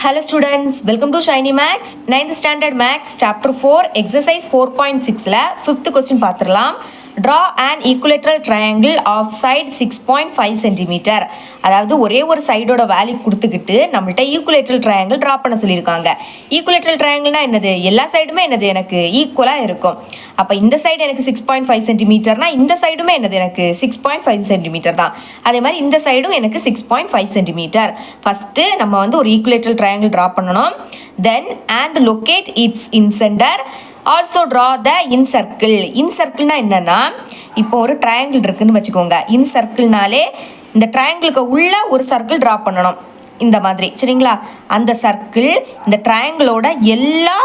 Hello students, welcome to Shiny Max. 9th standard Max chapter 4 exercise 4.6 ல 5th question பார்த்திரலாம். Draw an equilateral triangle of side 6.5 cm. அதாவது ஒரே ஒரு சைடோட value கொடுத்துக்கிட்டு நம்மள்ட்ட equilateral triangle draw பண்ண சொல்லியிருக்காங்க. ஈக்குவலேட்ரல் ட்ரையாங்கிள்னா என்னது? எல்லா சைடுமே என்னது எனக்கு ஈக்குவலாக இருக்கும். அப்போ இந்த சைடு எனக்கு 6.5 சென்டிமீட்டர்னா இந்த சைடுமே என்னது எனக்கு 6.5 சென்டிமீட்டர் தான். அதே மாதிரி இந்த சைடும் எனக்கு 6.5 சென்டிமீட்டர். ஃபஸ்ட்டு நம்ம வந்து ஒரு ஈக்குவலேட்ரல் ட்ரையாங்கிள் ட்ரா பண்ணணும். Then and locate its incentre. Also draw the incircle. இன் சர்க்கிள்னா என்னன்னா, இப்போ ஒரு ட்ரையாங்கிள் இருக்குன்னு வச்சுக்கோங்க. இன் சர்க்கிள்னாலே இந்த ட்ரையாங்கிளுக்கு உள்ள ஒரு சர்க்கிள் ட்ரா பண்ணணும் இந்த மாதிரி, சரிங்களா? அந்த சர்க்கிள் இந்த ட்ரையாங்கிளோட எல்லா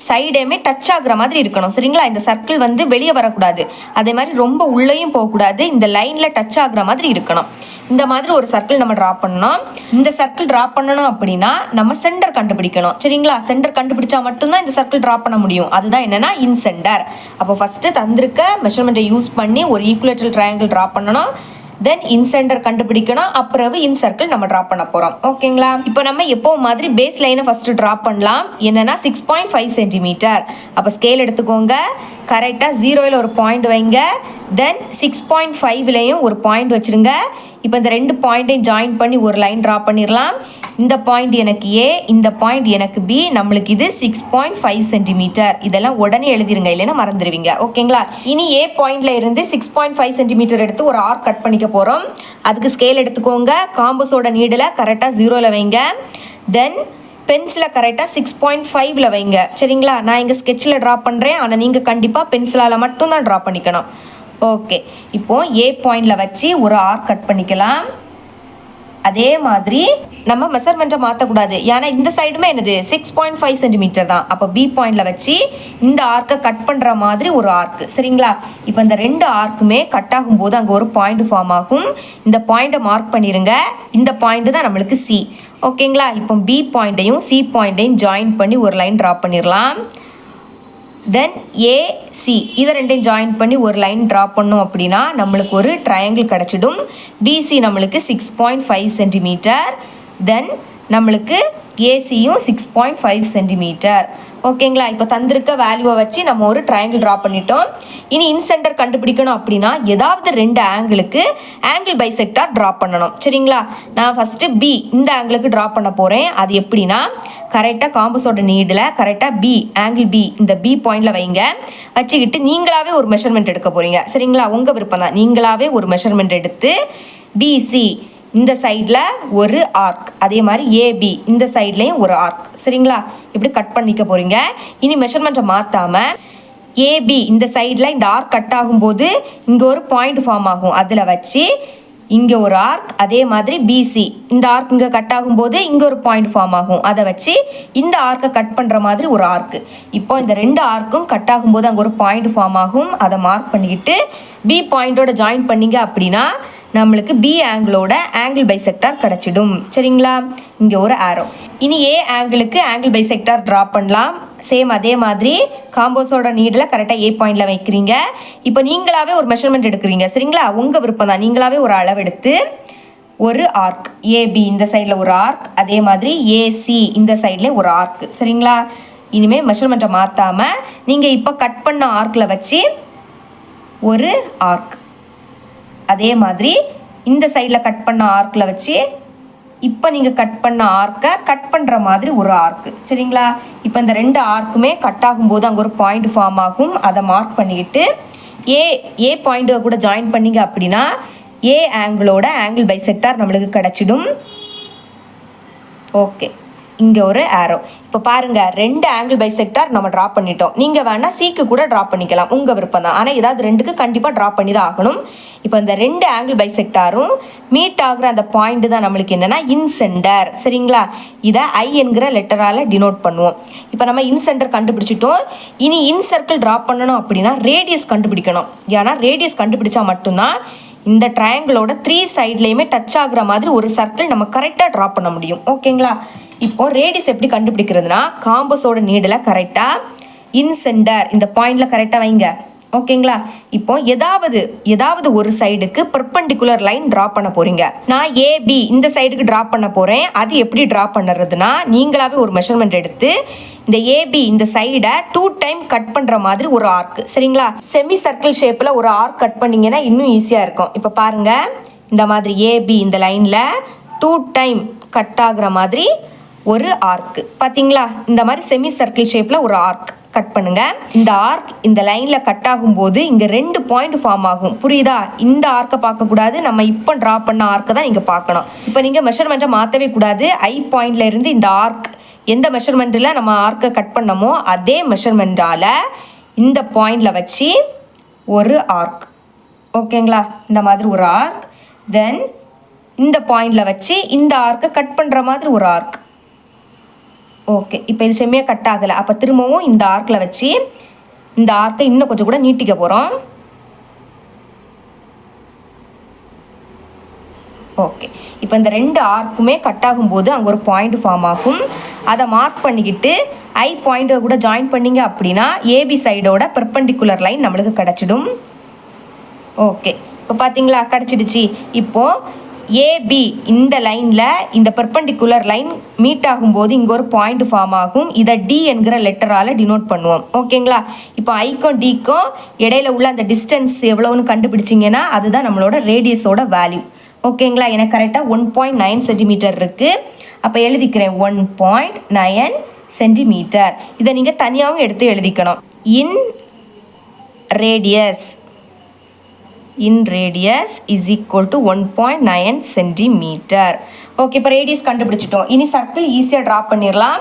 சைடையுமே டச் ஆகுற மாதிரி இருக்கணும், சரிங்களா? இந்த சர்க்கிள் வந்து வெளியே வரக்கூடாது, அதே மாதிரி ரொம்ப உள்ளேயும் போகக்கூடாது, இந்த லைனில் டச் ஆகுற மாதிரி இருக்கணும். இந்த மாதிரி ஒரு சர்க்கிள் நம்ம ட்ரா பண்ணணும். இந்த சர்க்கிள் ட்ரா பண்ணணும் அப்படின்னா நம்ம சென்டர் கண்டுபிடிக்கணும், சரிங்களா? சென்டர் கண்டுபிடிச்சா மட்டும்தான் இந்த சர்க்கிள் ட்ரா பண்ண முடியும். அதுதான் என்னன்னா இன் சென்டர். அப்போ ஃபஸ்ட்டு தந்திருக்க மெஷர்மெண்ட்டை யூஸ் பண்ணி ஒரு ஈக்குவலேட்ரல் ட்ரையாங்கிள் ட்ரா பண்ணணும். தென் இன் சென்டர் கண்டுபிடிக்கணும். அப்புறம் இன் சர்க்கிள் நம்ம ட்ரா பண்ண போகிறோம், ஓகேங்களா? இப்போ நம்ம எப்போ மாதிரி பேஸ் லைனை ஃபஸ்ட்டு ட்ரா பண்ணலாம். என்னன்னா 6.5 சென்டிமீட்டர். அப்போ ஸ்கேல் எடுத்துக்கோங்க. கரெக்டாக 0ல் ஒரு பாயிண்ட் வைங்க. தென் 6.5லையும் ஒரு பாயிண்ட் வச்சுருங்க. இப்போ இந்த ரெண்டு பாயிண்ட்டையும் ஜாயின் பண்ணி ஒரு லைன் ட்ரா பண்ணிடலாம். இந்த பாயிண்ட் எனக்கு ஏ, இந்த பாயிண்ட் எனக்கு பி. நம்மளுக்கு இது 6.5 சென்டிமீட்டர். இதெல்லாம் உடனே எழுதிருங்க, இல்லைன்னா மறந்துடுவீங்க, ஓகேங்களா? இனி ஏ பாயிண்ட்ல இருந்து 6.5 சென்டிமீட்டர் எடுத்து ஒரு ஆர்க் கட் பண்ணிக்க போகிறோம். அதுக்கு ஸ்கேல் எடுத்துக்கோங்க. காம்பஸோட நீடில் கரெக்டாக 0ல் வைங்க. தென் பென்சிலை கரெக்டாக 6.5ல் வைங்க, சரிங்களா? நான் இங்கே ஸ்கெட்சில் ட்ரா பண்ணுறேன், ஆனால் நீங்கள் கண்டிப்பாக பென்சிலால் மட்டும்தான் ட்ரா பண்ணிக்கணும். ஓகே, இப்போ ஏ பாயிண்டில் வச்சு ஒரு ஆர்க் கட் பண்ணிக்கலாம். அதே மாதிரி நம்ம மெஷர்மெண்ட்டை மாற்றக்கூடாது, ஏன்னா இந்த சைடுமே என்னது 6.5 சென்டிமீட்டர் தான். அப்போ பி பாயிண்டில் வச்சு இந்த ஆர்க்கை கட் பண்ணுற மாதிரி ஒரு ஆர்க்கு, சரிங்களா? இப்போ இந்த ரெண்டு ஆர்க்குமே கட் ஆகும்போது அங்கே ஒரு பாயிண்ட் ஃபார்ம் ஆகும். இந்த பாயிண்ட்டை மார்க் பண்ணிடுங்க. இந்த பாயிண்ட் தான் நம்மளுக்கு சி, ஓகேங்களா? இப்போ பி பாயிண்ட்டையும் சி பாயிண்ட்டையும் ஜாயின் பண்ணி ஒரு லைன் ட்ரா பண்ணிடலாம். தென் ஏசி இதை ரெண்டையும் ஜாயின் பண்ணி ஒரு லைன் ட்ரா பண்ணோம் அப்படின்னா நம்மளுக்கு ஒரு ட்ரையாங்கிள் கிடச்சிடும். பிசி நம்மளுக்கு 6.5 சென்டிமீட்டர். தென் நம்மளுக்கு ஏசியும் 6.5 சென்டிமீட்டர், ஓகேங்களா? இப்போ தந்திருக்க வேல்யூவை வச்சு நம்ம ஒரு ட்ரையாங்கிள் ட்ரா பண்ணிட்டோம். இனி இன் சென்டர் கண்டுபிடிக்கணும் அப்படின்னா ஏதாவது ரெண்டு ஆங்கிளுக்கு ஆங்கிள் பைசெக்டார் ட்ரா பண்ணணும், சரிங்களா? நான் ஃபஸ்ட்டு பி இந்த ஆங்கிளுக்கு ட்ரா பண்ண போகிறேன். அது எப்படின்னா கரெக்டாக காம்பஸோட நீடில் கரெக்டாக பி ஆங்கிள் பி இந்த பி பாயிண்டில் வைங்க. வச்சுக்கிட்டு நீங்களாவே ஒரு மெஷர்மெண்ட் எடுக்க போகிறீங்க, சரிங்களா? உங்கள் விருப்பம் தான். நீங்களாவே ஒரு மெஷர்மெண்ட் எடுத்து பிசி இந்த சைடில் ஒரு ஆர்க், அதே மாதிரி ஏபி இந்த சைட்லேயும் ஒரு ஆர்க், சரிங்களா? இப்படி கட் பண்ணிக்க போகிறீங்க. இனி மெஷர்மெண்ட்டை மாற்றாமல் ஏபி இந்த சைடில் இந்த ஆர்க் கட் ஆகும்போது இங்கே ஒரு பாயிண்ட் ஃபார்ம் ஆகும், அதில் வச்சு இங்கே ஒரு ஆர்க், அதே மாதிரி பிசி இந்த ஆர்க் இங்கே கட் ஆகும்போது இங்கே ஒரு பாயிண்ட் ஃபார்ம் ஆகும், அதை வச்சு இந்த ஆர்க்கை கட் பண்ணுற மாதிரி ஒரு ஆர்க்கு. இப்போ இந்த ரெண்டு ஆர்க்கும் கட் ஆகும்போது அங்கே ஒரு பாயிண்ட் ஃபார்ம் ஆகும், அதை மார்க் பண்ணிக்கிட்டு பி பாயிண்டோட ஜாயின் பண்ணிங்க அப்படின்னா நம்மளுக்கு பி ஆங்கிளோட ஆங்கிள் பைசெக்டார் கிடச்சிடும், சரிங்களா? இங்கே ஒரு ஆரோ. இனி ஏ ஆங்கிளுக்கு ஆங்கிள் பைசெக்டார் ட்ரா பண்ணலாம். சேம் அதே மாதிரி காம்போஸோட நீடில் கரெக்டாக ஏ பாயிண்டில் வைக்கிறீங்க. இப்போ நீங்களாவே ஒரு மெஷர்மெண்ட் எடுக்கிறீங்க, சரிங்களா? உங்கள் விருப்பம் தான். நீங்களாவே ஒரு அளவு எடுத்து ஒரு ஆர்க் ஏபி இந்த சைடில் ஒரு ஆர்க், அதே மாதிரி ஏசி இந்த சைட்லேயும் ஒரு ஆர்க், சரிங்களா? இனிமேல் மெஷர்மெண்ட்டை மாற்றாமல் நீங்கள் இப்போ கட் பண்ண ஆர்க்கில் வச்சு ஒரு ஆர்க், அதே மாதிரி இந்த சைடில் கட் பண்ண ஆர்க்கில் வச்சு இப்போ நீங்கள் கட் பண்ண ஆர்க்கை கட் பண்ணுற மாதிரி ஒரு ஆர்க்கு, சரிங்களா? இப்போ இந்த ரெண்டு ஆர்க்குமே கட் ஆகும்போது அங்கே ஒரு பாயிண்ட் ஃபார்ம் ஆகும், அதை மார்க் பண்ணிக்கிட்டு ஏ பாயிண்ட்டை கூட ஜாயின் பண்ணிங்க அப்படின்னா ஏ ஆங்கிளோட ஆங்கிள் பைசெக்டார் நம்மளுக்கு கிடச்சிடும். ஓகே, இங்கே ஒரு ஆரோ. இப்போ பாருங்கள், ரெண்டு ஆங்கிள் பைசெக்டார் நம்ம ட்ரா பண்ணிட்டோம். நீங்கள் வேணால் சிக்கு கூட ட்ரா பண்ணிக்கலாம், உங்கள் விருப்பம் தான். ஆனால் ஏதாவது ரெண்டுக்கு கண்டிப்பாக ட்ரா பண்ணி தான் ஆகணும். இப்போ இந்த ரெண்டு ஆங்கிள் பைசெக்டாரும் மீட் ஆகுற அந்த பாயிண்ட் தான் நம்மளுக்கு என்னென்னா இன் சென்டர், சரிங்களா? இதை ஐ என்கிற லெட்டரால் டினோட் பண்ணுவோம். இப்போ நம்ம இன் சென்டர் கண்டுபிடிச்சிட்டோம். இனி இன் சர்க்கிள் ட்ரா பண்ணணும் அப்படின்னா ரேடியஸ் கண்டுபிடிக்கணும். ஏன்னா ரேடியஸ் கண்டுபிடிச்சா மட்டும்தான் இந்த ட்ரையாங்கிளோட 3 சைட்லேயுமே டச் ஆகுற மாதிரி ஒரு சர்க்கிள் நம்ம கரெக்டாக ட்ரா பண்ண முடியும், ஓகேங்களா? இப்போ ரேடியஸ் எப்படி கண்டுபிடிக்கிறதுனா காம்பஸோட நீடில் கரெக்டாக இன் சென்டர் இந்த பாயிண்டில் கரெக்டாக வைங்க. ஓகேங்களா? இப்போ ஏதாவது ஒரு சைடுக்கு பெர்பெண்டிகுலர் லைன் ட்ரா பண்ண போறீங்க. நான் ஏபி இந்த சைடுக்கு ட்ரா பண்ண போறேன். அது எப்படி ட்ரா பண்ணுறதுன்னா, நீங்களாவே ஒரு மெஷர்மெண்ட் எடுத்து இந்த ஏபி இந்த சைடை 2 டைம் கட் பண்ற மாதிரி ஒரு ஆர்க், சரிங்களா? செமி சர்க்கிள் ஷேப்ல ஒரு ஆர்க் கட் பண்ணீங்கன்னா இன்னும் ஈஸியா இருக்கும். இப்போ பாருங்க, இந்த மாதிரி ஏபி இந்த லைன்ல 2 டைம் கட் ஆகுற மாதிரி ஒரு ஆர்க் பாத்தீங்களா? இந்த மாதிரி செமி சர்க்கிள் ஷேப்ல ஒரு ஆர்க் கட் பண்ணுங்க. இந்த ஆர்க் இந்த லைன்ல கட் ஆகும்போது இங்க 2 பாயிண்ட் ஃபார்ம் ஆகும். புரியுதா? இந்த ஆர்க்கை பார்க்க கூடாது, நம்ம இப்போ டிரா பண்ண ஆர்க்கை தான் நீங்க பார்க்கணும். இப்போ நீங்க மெஷர்மெண்ட்டை மாற்றவே கூடாது. ஐ பாயிண்ட்ல இருந்து இந்த ஆர்க் எந்த மெஷர்மெண்ட்டில் நம்ம ஆர்க்கை கட் பண்ணமோ அதே மெஷர்மெண்ட்டால இந்த பாயிண்ட்ல வச்சு ஒரு ஆர்க், ஓகேங்களா? இந்த மாதிரி ஒரு ஆர்க், தென் இந்த பாயிண்ட்ல வச்சு இந்த ஆர்க்கை கட் பண்ற மாதிரி ஒரு ஆர்க். ஓகே, இப்போ இது செம்மையாக கட் ஆகலை. அப்போ திரும்பவும் இந்த ஆர்க்கில் வச்சு இந்த ஆர்க்கை இன்னும் கொஞ்சம் கூட நீட்டிக்க போகிறோம். ஓகே, இப்போ இந்த 2 ஆர்க்குமே கட் ஆகும்போது அங்கே ஒரு பாயிண்ட் ஃபார்ம் ஆகும். அதை மார்க் பண்ணிக்கிட்டு ஐ பாயிண்ட்டை கூட ஜாயின் பண்ணிங்க அப்படின்னா ஏபி சைடோட பெர்பெண்டிகுலர் லைன் நம்மளுக்கு கிடச்சிடும். ஓகே, இப்போ பார்த்தீங்களா கிடச்சிடுச்சு. இப்போது ஏபி இந்த லைனில் இந்த பெர்பெண்டிகுலர் லைன் மீட் ஆகும்போது இங்கே ஒரு பாயிண்ட் ஃபார்ம் ஆகும். இதை டி என்கிற லெட்டரால் டினோட் பண்ணுவோம். ஓகேங்களா? இப்போ ஐக்கும் டிக்கும் இடையில உள்ள அந்த டிஸ்டன்ஸ் எவ்வளோன்னு கண்டுபிடிச்சிங்கன்னா அதுதான் நம்மளோட ரேடியஸோட வேல்யூ. ஓகேங்களா? எனக்கு கரெக்டாக 1.9 சென்டிமீட்டர் இருக்குது. அப்போ எழுதிக்கிறேன் 1.9 சென்டிமீட்டர். இதை நீங்கள் தனியாகவும் எடுத்து எழுதிக்கணும். இன் radius is equal to 1.9 centimetre. Okay, இப்போ ரேடியஸ் கண்டுபிடிச்சிட்டோம். இனி சர்க்கிள் ஈஸியாக ட்ரா பண்ணிடலாம்.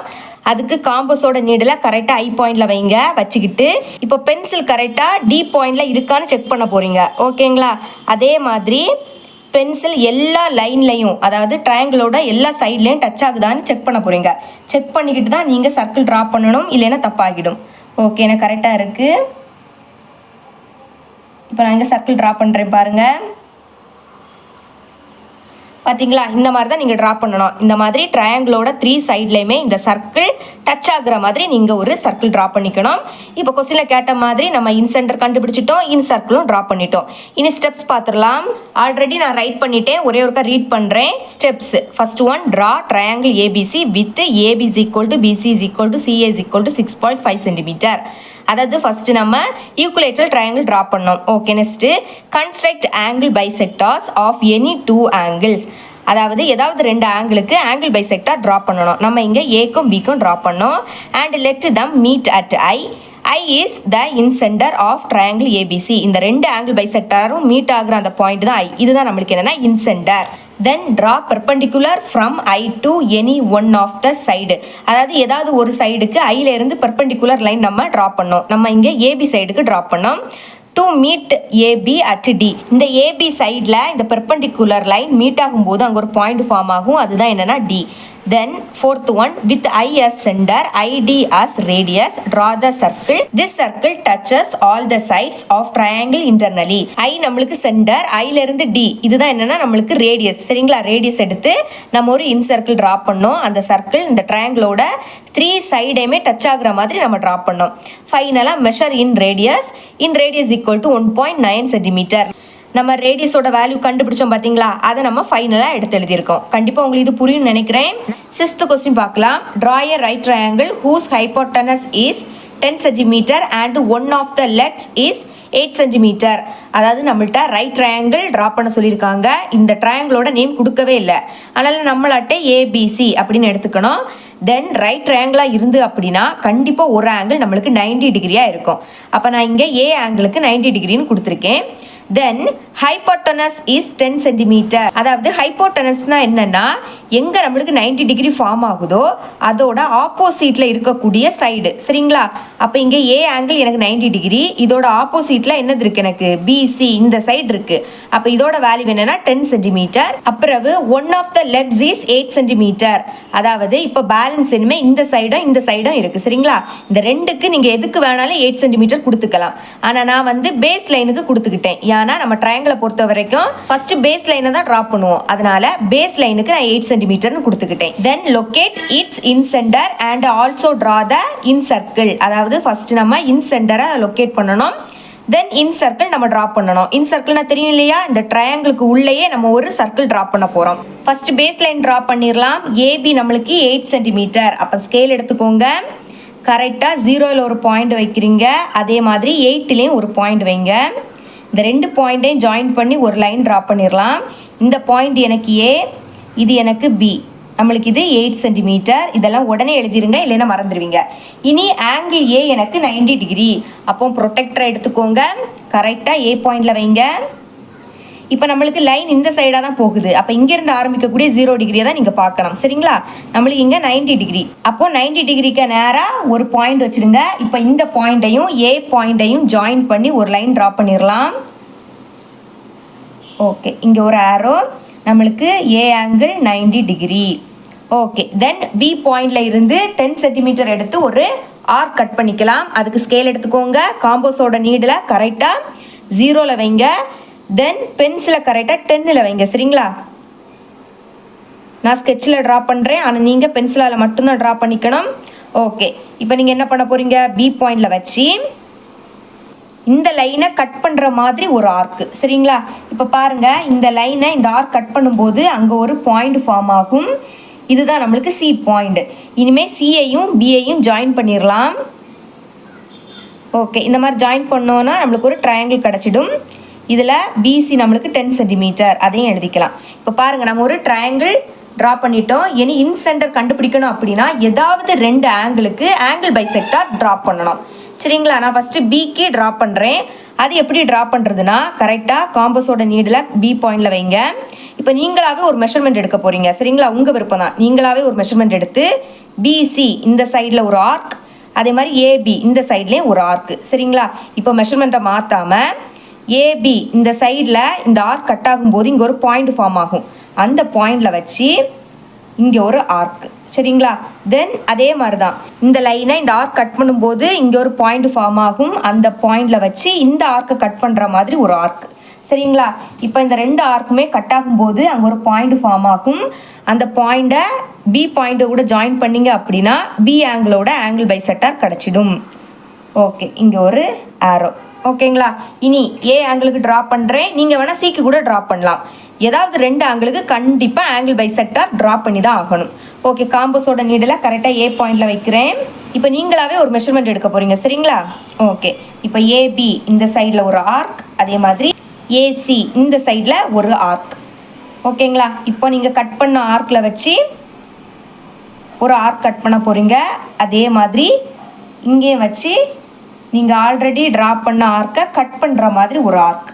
அதுக்கு காம்பஸோட நீடில் கரெக்டாக ஐ பாயிண்டில் வைங்க. வச்சுக்கிட்டு இப்போ பென்சில் கரெக்டாக டி பாயிண்டில் இருக்கான்னு செக் பண்ண போகிறீங்க. ஓகேங்களா? அதே மாதிரி பென்சில் எல்லா லைன்லையும், அதாவது ட்ரையாங்கிளோட எல்லா சைட்லையும் டச் ஆகுதான்னு செக் பண்ண போகிறீங்க. செக் பண்ணிக்கிட்டு தான் நீங்கள் சர்க்கிள் ட்ரா பண்ணணும், இல்லைன்னா தப்பாகிடும். ஓகே, எனக்கு கரெக்டாக இருக்குது. இப்போ நான் இங்கே சர்க்கிள் ட்ரா பண்ணுறேன் பாருங்கள். பார்த்தீங்களா? இந்த மாதிரி தான் நீங்கள் ட்ரா பண்ணணும். இந்த மாதிரி ட்ரையாங்கிளோட 3 சைட்லையுமே இந்த சர்க்கிள் டச் ஆகுற மாதிரி நீங்கள் ஒரு சர்க்கிள் ட்ரா பண்ணிக்கணும். இப்போ கொஸ்டினில் கேட்ட மாதிரி நம்ம இன் சென்டர் கண்டுபிடிச்சிட்டோம், இன் சர்க்கிளும் ட்ரா பண்ணிட்டோம். இனி ஸ்டெப்ஸ் பார்த்துடலாம். ஆல்ரெடி நான் ரைட் பண்ணிட்டேன், ஒரே ஒருக்கா ரீட் பண்ணுறேன். Steps first one, draw triangle ABC with AB is equal to BC is equal to CA is equal to 6.5 centimetre. அதாவது ஃபர்ஸ்ட் நம்ம ஈக்குவலேட்டரல் ட்ரையாங்கிள் ட்ரா பண்ணோம். Okay, next construct angle bisectors of any 2 angles. அதாவது ஏதாவது 2 ஆங்கிளுக்கு angle bisector draw பண்ணணும். நம்ம இங்கே ஏக்கும் பிக்கும் ட்ரா பண்ணோம். And let them meet at I. I is the incentre of triangle ABC. இந்த 2 ஆங்கிள் பைசெக்டாரும் மீட் ஆகுற அந்த பாயிண்ட் தான் ஐ. இதுதான் நம்மளுக்கு என்னன்னா incentre. Then draw perpendicular from I to any one of the side. அதாவது ஏதாவது ஒரு சைடுக்கு ஐல இருந்து பெர்பெண்டிகுலர் லைன் நம்ம ட்ரா பண்ணோம். நம்ம இங்கே ஏபி சைடுக்கு ட்ரா பண்ணோம். To meet AB at D. இந்த ஏபி சைடில் இந்த பெர்பெண்டிகுலர் லைன் மீட் ஆகும்போது அங்கே ஒரு பாயிண்ட் ஃபார்ம் ஆகும். அதுதான் என்னன்னா D. Then fourth one, with I as center, ID as radius, draw the circle. This circle touches all the sides of triangle internally. I நம்மளுக்கு center, Iல இருந்து D. இதுதான் என்னன்னா நம்மளுக்கு radius. சரிங்களா? radius எடுத்து நம்ம ஒரு in circle draw பண்ணோம். அந்த circle இந்த triangleோட 3 சைடையுமே டச் ஆகுற மாதிரி நம்ம draw பண்ணோம். ஃபைனலா measure in radius equal to 1.9 centimetre. நம்ம ரேடியஸோட வேல்யூ கண்டுபிடிச்சோம் பார்த்தீங்களா? அதை நம்ம ஃபைனலாக எடுத்து எழுதியிருக்கோம். கண்டிப்பாக உங்களுக்கு இது புரியும்னு நினைக்கிறேன். 6th கொஸ்டின் பார்க்கலாம். Draw a right triangle whose hypotenuse is 10 centimetre and one of the legs is 8 centimetre. அதாவது நம்மள்ட்ட ரைட் ட்ரையாங்கிள் ட்ரா பண்ண சொல்லியிருக்காங்க. இந்த ட்ரையாங்கிளோட நேம் கொடுக்கவே இல்லை. அதனால் நம்மளாட்ட ஏபிசி அப்படின்னு எடுத்துக்கணும். தென் ரைட் ட்ரையாங்கிளாக இருந்து அப்படின்னா கண்டிப்பாக ஒரு ஆங்கிள் நம்மளுக்கு 90 டிகிரியாக இருக்கும். அப்போ நான் இங்கே ஏ ஆங்கிளுக்கு 90 டிகிரின்னு கொடுத்துருக்கேன். தென் ஹைப்போட்டனஸ் இஸ் 10 சென்டிமீட்டர். அதாவது ஹைப்போட்டனஸ்னா என்னன்னா எங்க நம்மளுக்கு 90 டிகிரி ஃபார்ம் ஆகுதோ அதோட ஆப்போசிட்ல இருக்கக்கூடிய சைடு. சரிங்களா? அப்போ இங்க ஏ ஆங்கிள் எனக்கு 90 டிகிரி, இதோட ஆப்போசிட்ல என்னது இருக்கு? எனக்கு பிசி இந்த சைடு இருக்கு. அப்போ இதோட வேல்யூ என்னன்னா 10 சென்டிமீட்டர். அப்புறம் one of the legs is 8 centimetre. அதாவது இப்போ பேலன்ஸ் இனிமே இந்த சைடும் இருக்கு. சரிங்களா? இந்த ரெண்டுக்கு நீங்க எதுக்கு வேணாலும் 8 சென்டிமீட்டர் கொடுத்துக்கலாம். ஆனா நான் வந்து பேஸ் லைனுக்கு கொடுத்துக்கிட்டேன். ஏன்னா நம்ம ட்ரையாங்கிளை பொறுத்த வரைக்கும் ஃபர்ஸ்ட் பேஸ் லைனை தான் ட்ரா பண்ணுவோம். அதனால பேஸ் லைனுக்கு நான் 8 சென்டிமீட்டர்னு கொடுத்துக்கிட்டேன். Then locate its incentre and also draw the incircle. அதாவது ஃபர்ஸ்ட் நம்ம இன் சென்டரை லொகேட் பண்ணணும். தென் இன் சர்க்கிள் நம்ம ட்ரா பண்ணணும். இன் சர்க்கிள்னா தெரியும் இல்லையா, இந்த ட்ரையாங்கிளுக்கு உள்ளேயே நம்ம ஒரு சர்க்கிள் ட்ரா பண்ண போகிறோம். ஃபர்ஸ்ட் பேஸ் லைன் ட்ரா பண்ணிடலாம். ஏபி நம்மளுக்கு 8 சென்டிமீட்டர். அப்போ ஸ்கேல் எடுத்துக்கோங்க. கரெக்டாக 0ல் ஒரு பாயிண்ட் வைக்கிறீங்க, அதே மாதிரி 8லேயும் ஒரு பாயிண்ட் வைங்க. இந்த ரெண்டு பாயிண்ட்டையும் ஜாயின் பண்ணி ஒரு லைன் ட்ரா பண்ணிடலாம். இந்த பாயிண்ட் எனக்கு ஏ, இது எனக்கு பி. நம்மளுக்கு இது 8 சென்டிமீட்டர். இதெல்லாம் உடனே எழுதிருங்க, இல்லைன்னா மறந்துடுவீங்க. இனி ஆங்கிள் ஏ எனக்கு 90 டிகிரி. அப்போ ப்ரொடெக்டரை எடுத்துக்கோங்க, கரெக்டாக ஏ பாயிண்டில் வைங்க. இப்போ நம்மளுக்கு லைன் இந்த சைடாக தான் போகுது. அப்போ இங்கேருந்து ஆரம்பிக்கக்கூடிய 0 டிகிரியை தான் நீங்கள் பார்க்கணும். சரிங்களா, நம்மளுக்கு இங்கே 90 டிகிரி. அப்போது 90 டிகிரிக்கு நேராக ஒரு பாயிண்ட் வச்சுருங்க. இப்போ இந்த பாயிண்ட்டையும் ஏ பாயிண்ட்டையும் ஜாயின் பண்ணி ஒரு லைன் ட்ரா பண்ணிடலாம். ஓகே, இங்கே ஒரு ஆரோ, நம்மளுக்கு A angle 90 degree. Okay, then B பாயிண்டில் இருந்து 10 சென்டிமீட்டர் எடுத்து ஒரு ஆர்க் கட் பண்ணிக்கலாம். அதுக்கு ஸ்கேல் எடுத்துக்கோங்க. காம்போஸோட நீடில் கரெக்டாக 0ல் வைங்க. தென் பென்சிலை கரெக்டாக 10ல் வைங்க. சரிங்களா, நான் ஸ்கெட்சில் ட்ரா பண்ணுறேன், ஆனால் நீங்கள் பென்சிலால் மட்டும்தான் ட்ரா பண்ணிக்கணும். ஓகே, இப்போ நீங்கள் என்ன பண்ண போகிறீங்க, பி பாயிண்டில் வச்சு இந்த லைனை கட் பண்ணுற மாதிரி ஒரு ஆர்க்கு. சரிங்களா, இப்போ பாருங்கள், இந்த லைனை இந்த ஆர்க் கட் பண்ணும்போது அங்கே ஒரு பாயிண்ட் ஃபார்ம் ஆகும். இதுதான் நம்மளுக்கு சி பாயிண்ட். இனிமேல் சியையும் பியையும் ஜாயின் பண்ணிடலாம். ஓகே, இந்த மாதிரி ஜாயின் பண்ணோன்னா நம்மளுக்கு ஒரு ட்ரையாங்கிள் கிடச்சிடும். இதில் பிசி நம்மளுக்கு 10 சென்டிமீட்டர், அதையும் எழுதிக்கலாம். இப்போ பாருங்கள், நம்ம ஒரு ட்ரையாங்கிள் ட்ரா பண்ணிட்டோம். இனி இன் சென்டர் கண்டுபிடிக்கணும் அப்படின்னா ஏதாவது ரெண்டு ஆங்கிளுக்கு ஆங்கிள் பைசெக்டார் ட்ரா பண்ணணும். சரிங்களா, நான் ஃபஸ்ட்டு பிக்கு ட்ரா பண்ணுறேன். அது எப்படி ட்ரா பண்ணுறதுனா, கரெக்டாக காம்பஸோட நீடில் பி பாயிண்டில் வைங்க. இப்போ நீங்களாகவே ஒரு மெஷர்மெண்ட் எடுக்க போகிறீங்க. சரிங்களா, உங்கள் விருப்பம் தான். நீங்களாகவே ஒரு மெஷர்மெண்ட் எடுத்து பிசி இந்த சைடில் ஒரு ஆர்க், அதே மாதிரி ஏபி இந்த சைட்லேயும் ஒரு ஆர்க்கு. சரிங்களா, இப்போ மெஷர்மெண்ட்டை மாற்றாமல் ஏபி இந்த சைடில் இந்த ஆர்க் கட் ஆகும்போது இங்கே ஒரு பாயிண்ட் ஃபார்ம் ஆகும். அந்த பாயிண்டில் வச்சு இங்கே ஒரு ஆர்க்கு. சரிங்களா, தென் அதே மாதிரி தான் இந்த லைனை இந்த ஆர்க் கட் பண்ணும்போது இங்கே ஒரு பாயிண்ட் ஃபார்ம் ஆகும். அந்த பாயிண்டில் வச்சு இந்த ஆர்க்கை கட் பண்ணுற மாதிரி ஒரு ஆர்க்கு. சரிங்களா, இப்போ இந்த ரெண்டு ஆர்க்குமே கட் ஆகும்போது அங்கே ஒரு பாயிண்ட் ஃபார்ம் ஆகும். அந்த பாயிண்ட்டை பி பாயிண்ட்டை கூட ஜாயின் பண்ணிங்க அப்படின்னா பி ஆங்கிளோட ஆங்கிள் பைசெக்டார் கிடச்சிடும். ஓகே, இங்கே ஒரு ஆரோ. ஓகேங்களா, இனி ஏ ஆங்கிளுக்கு ட்ரா பண்ணுறேன். நீங்கள் வேணால் சிக்கு கூட ட்ரா பண்ணலாம். ஏதாவது ரெண்டு ஆங்கிளுக்கு கண்டிப்பாக ஆங்கிள் பைசெக்டார் ட்ரா பண்ணி தான் ஆகணும். ஓகே, காம்பஸோட நீடில் கரெக்டாக ஏ பாயிண்டில் வைக்கிறேன். இப்போ நீங்களாகவே ஒரு மெஷர்மெண்ட் எடுக்க போகிறீங்க. சரிங்களா, ஓகே, இப்போ ஏபி இந்த சைடில் ஒரு ஆர்க், அதே மாதிரி ஏசி இந்த சைடில் ஒரு ஆர்க். ஓகேங்களா, இப்போ நீங்கள் கட் பண்ண ஆர்க்கில் வச்சு ஒரு ஆர்க் கட் பண்ண போகிறீங்க. அதே மாதிரி இங்கேயும் வச்சு நீங்கள் ஆல்ரெடி ட்ரா பண்ண ஆர்க்கை கட் பண்ணுற மாதிரி ஒரு ஆர்க்.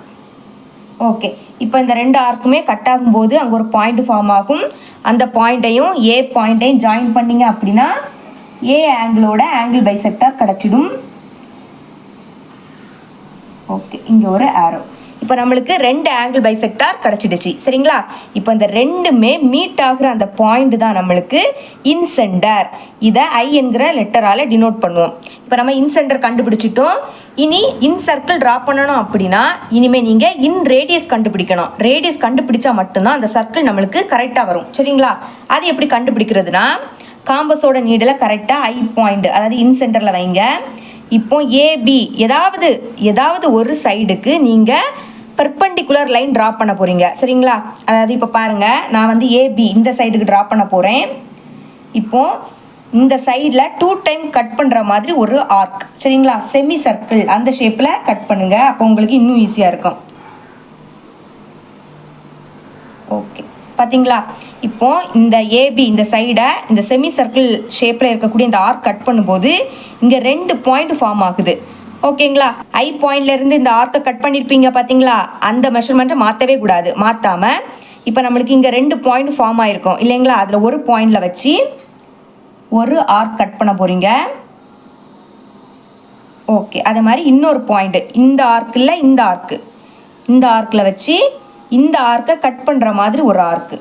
ஓகே, இப்போ இந்த ரெண்டு ஆர்க்குமே கட் ஆகும்போது அங்கே ஒரு பாயிண்ட் ஃபார்ம் ஆகும். அந்த பாயிண்ட்டையும் ஏ பாயிண்ட்டையும் ஜாயின் பண்ணிங்க அப்படின்னா ஏ ஆங்கிளோட ஆங்கிள் பைசெக்டார் கிடச்சிடும். ஓகே, இங்கே ஒரு ஆரோ. இப்போ நம்மளுக்கு ரெண்டு ஆங்கிள் பைசெக்டார் கிடச்சிடுச்சு. சரிங்களா, இப்போ இந்த ரெண்டுமே மீட் ஆகுற அந்த பாயிண்ட் தான் நம்மளுக்கு இன்சென்டர். இதை ஐ என்கிற லெட்டரால் டினோட் பண்ணுவோம். இப்போ நம்ம இன்சென்டர் கண்டுபிடிச்சிட்டோம். இனி இன் சர்க்கிள் ட்ரா பண்ணணும் அப்படின்னா இனிமேல் நீங்கள் இன் ரேடியஸ் கண்டுபிடிக்கணும். ரேடியஸ் கண்டுபிடிச்சா மட்டும்தான் அந்த சர்க்கிள் நம்மளுக்கு கரெக்டாக வரும். சரிங்களா, அது எப்படி கண்டுபிடிக்கிறதுனா, காம்பஸோட நீடில் கரெக்டாக ஐ பாயிண்ட், அதாவது இன் சென்டரில் வைங்க. இப்போ ஏபி ஏதாவது ஒரு சைடுக்கு நீங்கள் பெர்பெண்டிகுலர் லைன் ட்ரா பண்ண போகிறீங்க. சரிங்களா, அதாவது இப்போ பாருங்கள், நான் வந்து ஏபி இந்த சைடுக்கு ட்ரா பண்ண போகிறேன். இப்போது இந்த சைடில் 2 டைம் கட் பண்ணுற மாதிரி ஒரு ஆர்க். சரிங்களா, செமி சர்க்கிள் அந்த ஷேப்பில் கட் பண்ணுங்கள். அப்போ உங்களுக்கு இன்னும் ஈஸியாக இருக்கும். ஓகே, பார்த்தீங்களா, இப்போ இந்த ஏபி இந்த சைடை இந்த செமி சர்க்கிள் ஷேப்பில் இருக்கக்கூடிய இந்த ஆர்க் கட் பண்ணும்போது இங்கே 2 பாயிண்ட் ஃபார்ம் ஆகுது. ஓகேங்களா, ஐ பாயிண்ட்லேருந்து இந்த ஆர்க்கை கட் பண்ணியிருப்பீங்க பார்த்தீங்களா, அந்த மெஷர்மெண்ட்டை மாற்றவே கூடாது. மாற்றாமல் இப்போ நம்மளுக்கு இங்கே 2 பாயிண்ட் ஃபார்ம் ஆகிருக்கும் இல்லைங்களா, அதில் ஒரு பாயிண்டில் வச்சு ஒரு ஆர்க் கட் பண்ண போகிறீங்க. ஓகே, அதே மாதிரி இன்னொரு பாயிண்ட் இந்த ஆர்க்கில் இந்த ஆர்க்கில் வச்சு இந்த ஆர்க்கை கட் பண்ணுற மாதிரி ஒரு ஆர்க்கு.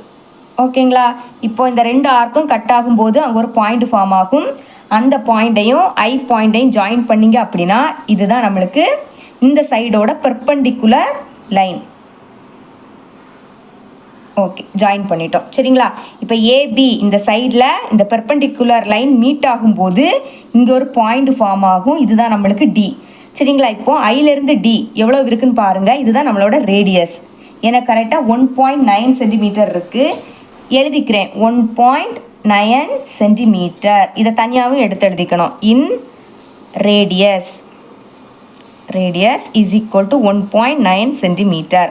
ஓகேங்களா, இப்போ இந்த ரெண்டு ஆர்க்கும் கட் ஆகும்போது அங்கே ஒரு பாயிண்ட் ஃபார்ம் ஆகும். அந்த பாயிண்ட்டையும் ஐ பாயிண்ட்டையும் ஜாயின் பண்ணிங்க அப்படின்னா இதுதான் நம்மளுக்கு இந்த சைடோட பெர்பெண்டிகுலர் லைன். ஓகே, ஜாயின் பண்ணிட்டோம். சரிங்களா, இப்போ ஏபி இந்த சைடில் இந்த பெர்பெண்டிகுலர் லைன் மீட் ஆகும்போது இங்கே ஒரு பாயிண்ட் ஃபார்ம் ஆகும். இதுதான் நம்மளுக்கு டி. சரிங்களா? இப்போ ஐலேருந்து டி எவ்வளோ இருக்குன்னு பாருங்கள். இதுதான் நம்மளோட ரேடியஸ். எனக்கு கரெக்டாக 1.9 சென்டிமீட்டர் இருக்குது. எழுதிக்கிறேன் 1.9 சென்டிமீட்டர். இதை தனியாகவும் எடுத்து எழுதிக்கணும். இன் radius is equal to 1.9 centimetre.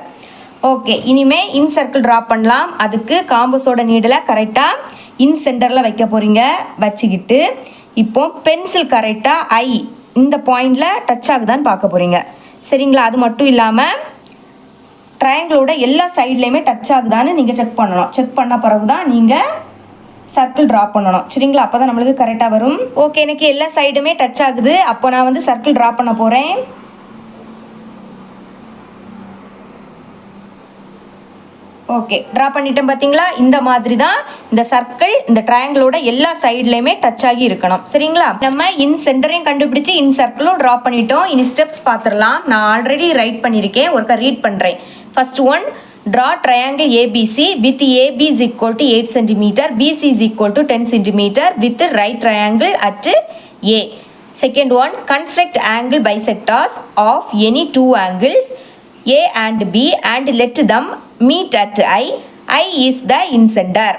Okay, இனிமேல் இன் சர்க்கிள் ட்ரா பண்ணலாம். அதுக்கு காம்பஸோட நீடில் கரெக்டாக இன் சென்டரில் வைக்க போகிறீங்க. வச்சுக்கிட்டு இப்போ பென்சில் கரெக்டாக ஐ இந்த பாயிண்டில் டச் ஆகுதான்னு பார்க்க போகிறீங்க. சரிங்களா? அது மட்டும் இல்லாமல் ட்ரையாங்கிளோட எல்லா சைட்லேயுமே டச் ஆகுதான்னு நீங்கள் செக் பண்ணணும். செக் பண்ண பிறகு தான் நீங்கள் சர்க்கிள் ட்ரா பண்ணணும். சரிங்களா? அப்போ தான் நம்மளுக்கு கரெக்டாக வரும். ஓகே, எனக்கு எல்லா சைடுமே டச் ஆகுது. அப்போ நான் வந்து சர்க்கிள் ட்ரா பண்ண போகிறேன். ஓகே, ட்ரா பண்ணிட்டேன். பார்த்தீங்களா? இந்த மாதிரி தான் இந்த சர்க்கிள் இந்த ட்ரையாங்கிளோட எல்லா சைட்லேயுமே டச் ஆகி இருக்கணும். சரிங்களா? நம்ம இன் சென்டரையும் கண்டுபிடிச்சி இன் சர்க்கிளும் ட்ரா பண்ணிட்டோம். இனி ஸ்டெப்ஸ் பார்த்துடலாம். நான் ஆல்ரெடி ரைட் பண்ணியிருக்கேன், ஒருக்கா ரீட் பண்ணுறேன். First one, draw triangle ABC with AB is equal to 8 cm, BC is equal to 10 cm with right triangle at A. Second one, construct angle bisectors of any two angles A and B and let them meet at I. I is the incenter.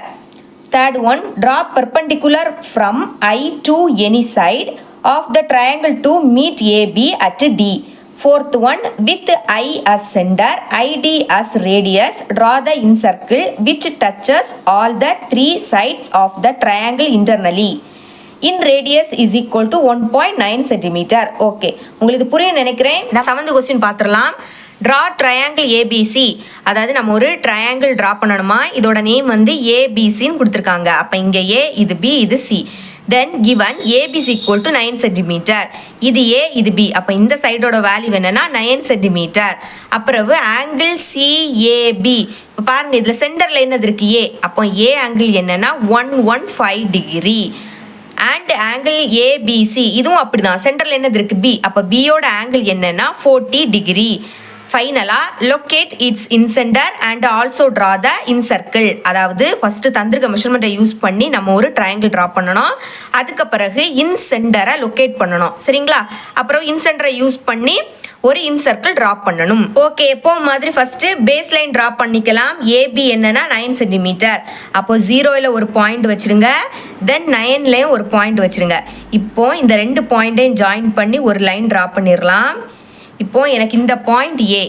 Third one, draw perpendicular from I to any side of the triangle to meet AB at D. Fourth one, with I as center, ID as radius, draw the incircle which touches all the three sides of the triangle internally. In radius is equal to 1.9 cm. Okay, உங்களுக்கு புரியும் நினைக்கிறேன். நான் 7th question பார்த்துடலாம். Draw triangle ABC. அதாவது நம்ம ஒரு triangle draw பண்ணணுமா. இதோட நேம் வந்து ஏபிசின்னு கொடுத்துருக்காங்க. அப்போ இங்கே ஏ, இது பி, இது C. Then given AB is equal to 9 centimetre. இது ஏ, இது பி. அப்போ இந்த சைடோட வேல்யூ என்னன்னா 9 சென்டிமீட்டர். அப்புறம் ஆங்கிள் சிஏபி. இப்போ பாருங்க, இதில் சென்டரில் என்னது இருக்கு? ஏ. அப்போ ஏ ஆங்கிள் என்னன்னா 115 டிகிரி. அண்ட் ஆங்கிள் ஏபிசி இதுவும் அப்படிதான். சென்டரில் என்னது இருக்கு? பி. அப்போ பியோட ஆங்கிள் என்னன்னா 40 டிகிரி. ஃபைனலாக locate its incentre and also draw the incircle. அதாவது ஃபஸ்ட்டு தந்திருக்க மெஷர்மெண்ட்டை யூஸ் பண்ணி நம்ம ஒரு ட்ரையாங்கிள் ட்ரா பண்ணணும். அதுக்கு பிறகு இன்சென்டரை லொக்கேட் பண்ணணும். சரிங்களா? அப்புறம் இன்சென்டரை யூஸ் பண்ணி ஒரு இன்சர்க்கிள் ட்ரா பண்ணணும். ஓகே, எப்போ மாதிரி ஃபஸ்ட்டு பேஸ் லைன் ட்ரா பண்ணிக்கலாம். ஏபி என்னன்னா 9 சென்டிமீட்டர். அப்போ 0ல் ஒரு பாயிண்ட் வச்சுருங்க. தென் 9லேயும் ஒரு பாயிண்ட் வச்சுருங்க. இப்போ இந்த ரெண்டு பாயிண்ட்டையும் ஜாயின் பண்ணி ஒரு லைன் ட்ரா பண்ணிடலாம். இப்போது எனக்கு இந்த பாயிண்ட் ஏ,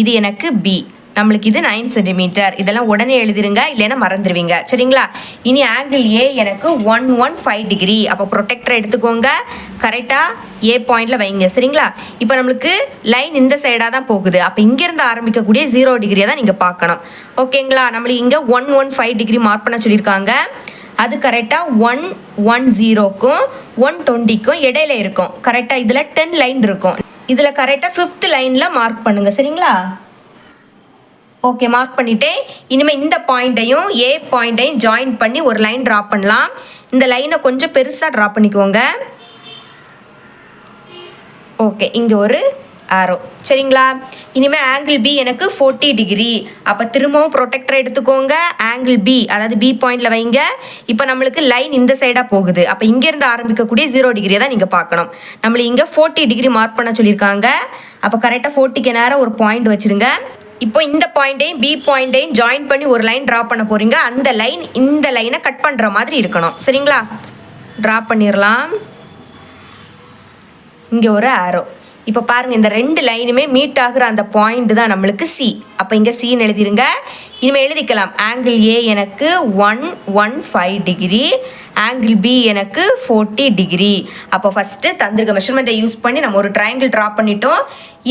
இது எனக்கு பி. நம்மளுக்கு இது 9 சென்டிமீட்டர். இதெல்லாம் உடனே எழுதிருங்க, இல்லைன்னா மறந்துடுவீங்க. சரிங்களா? இனி ஆங்கிள் ஏ எனக்கு 115 டிகிரி. அப்போ ப்ரொடெக்டரை எடுத்துக்கோங்க, கரெக்டாக ஏ பாயிண்டில் வைங்க. சரிங்களா? இப்போ நம்மளுக்கு லைன் இந்த சைடாக தான் போகுது. அப்போ இங்கேருந்து ஆரம்பிக்கக்கூடிய 0 டிகிரியை தான் நீங்கள் பார்க்கணும். ஓகேங்களா? நம்மளுக்கு இங்கே 115 டிகிரி மார்க் பண்ண சொல்லியிருக்காங்க. அது கரெக்டாக 110க்கும் 120க்கும் இடையில இருக்கும். கரெக்டாக இதில் 10 லைன் இருக்கும். இதில் கரெக்டாக 5th லைனில் மார்க் பண்ணுங்கள். சரிங்களா? ஓகே, மார்க் பண்ணிவிட்டேன். இனிமேல் இந்த பாயிண்ட்டையும் ஏ பாயிண்ட்டையும் ஜாயின் பண்ணி ஒரு லைன் ட்ரா பண்ணலாம். இந்த லைனை கொஞ்சம் பெருசாக ட்ரா பண்ணிக்கோங்க. ஓகே, இங்கே ஒரு ஆரோ. சரிங்களா? இனிமேல் ஆங்கிள் பி எனக்கு 40 டிகிரி. அப்போ திரும்பவும் ப்ரொடெக்டரை எடுத்துக்கோங்க, ஆங்கிள் பி அதாவது பி பாயிண்டில் வைங்க. இப்போ நம்மளுக்கு லைன் இந்த சைடாக போகுது. அப்போ இங்கேருந்து ஆரம்பிக்கக்கூடிய 0 டிகிரியை தான் நீங்கள் பார்க்கணும். நம்மளுக்கு இங்கே 40 டிகிரி மார்க் பண்ண சொல்லியிருக்காங்க. அப்போ கரெக்டாக 40க்கு நேரம் ஒரு பாயிண்ட் வச்சுருங்க. இப்போ இந்த பாயிண்ட்டையும் பி பாயிண்ட்டையும் ஜாயின் பண்ணி ஒரு லைன் ட்ரா பண்ண போகிறீங்க. அந்த லைன் இந்த லைனை கட் பண்ணுற மாதிரி இருக்கணும். சரிங்களா? ட்ரா பண்ணிடலாம். இங்கே ஒரு ஆரோ. இப்போ பாருங்கள், இந்த ரெண்டு லைனுமே மீட் ஆகுற அந்த பாயிண்ட் தான் நம்மளுக்கு சி. அப்போ இங்கே சின்னு எழுதிருங்க. இனிமேல் எழுதிக்கலாம். ஆங்கிள் ஏ எனக்கு 115 டிகிரி, ஆங்கிள் பி எனக்கு 40 டிகிரி. அப்போ ஃபஸ்ட்டு தந்திருக்க மெஷர்மெண்ட்டை யூஸ் பண்ணி நம்ம ஒரு ட்ரையாங்கிள் ட்ரா பண்ணிட்டோம்.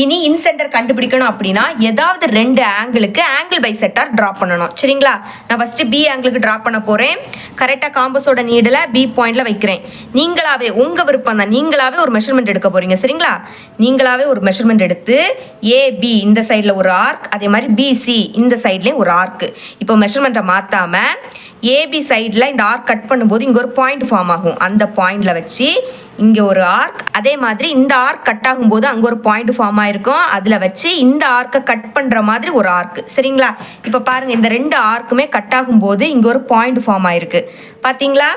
இனி இன்சென்டர் கண்டுபிடிக்கணும் அப்படின்னா ஏதாவது ரெண்டு ஆங்கிளுக்கு ஆங்கிள் பைசெக்டார் ட்ரா பண்ணணும். சரிங்களா? நான் ஃபஸ்ட்டு பி ஆங்கிளுக்கு ட்ரா பண்ண போகிறேன். கரெக்டாக காம்பஸோட நீடில் பி பாயிண்டில் வைக்கிறேன். நீங்களாவே உங்கள் விருப்பம் தான், நீங்களாவே ஒரு மெஷர்மெண்ட் எடுக்க போகிறீங்க. சரிங்களா? நீங்களாவே ஒரு மெஷர்மெண்ட் எடுத்து ஏபி இந்த சைடில் ஒரு ஆர்க், அதே மாதிரி பிசி இந்த சைட்லேயும் ஒரு ஆர்க்கு. இப்போ மெஷர்மெண்ட்டை மாற்றாமல் ஏபி சைடில் இந்த ஆர்க் கட் பண்ணும்போது இங்கே ஒரு பாயிண்ட் ஃபார்ம் ஆகும். அந்த பாயிண்டில் வச்சு இங்கே ஒரு ஆர்க், அதே மாதிரி இந்த ஆர்க் கட் ஆகும்போது அங்கே ஒரு பாயிண்ட் ஃபார்ம் ஆகிருக்கும். அதில் வச்சு இந்த ஆர்க்கை கட் பண்ணுற மாதிரி ஒரு ஆர்க். சரிங்களா? இப்போ பாருங்கள், இந்த ரெண்டு ஆர்க்குமே கட் ஆகும்போது இங்கே ஒரு பாயிண்ட் ஃபார்ம் ஆகிருக்கு. பார்த்தீங்களா?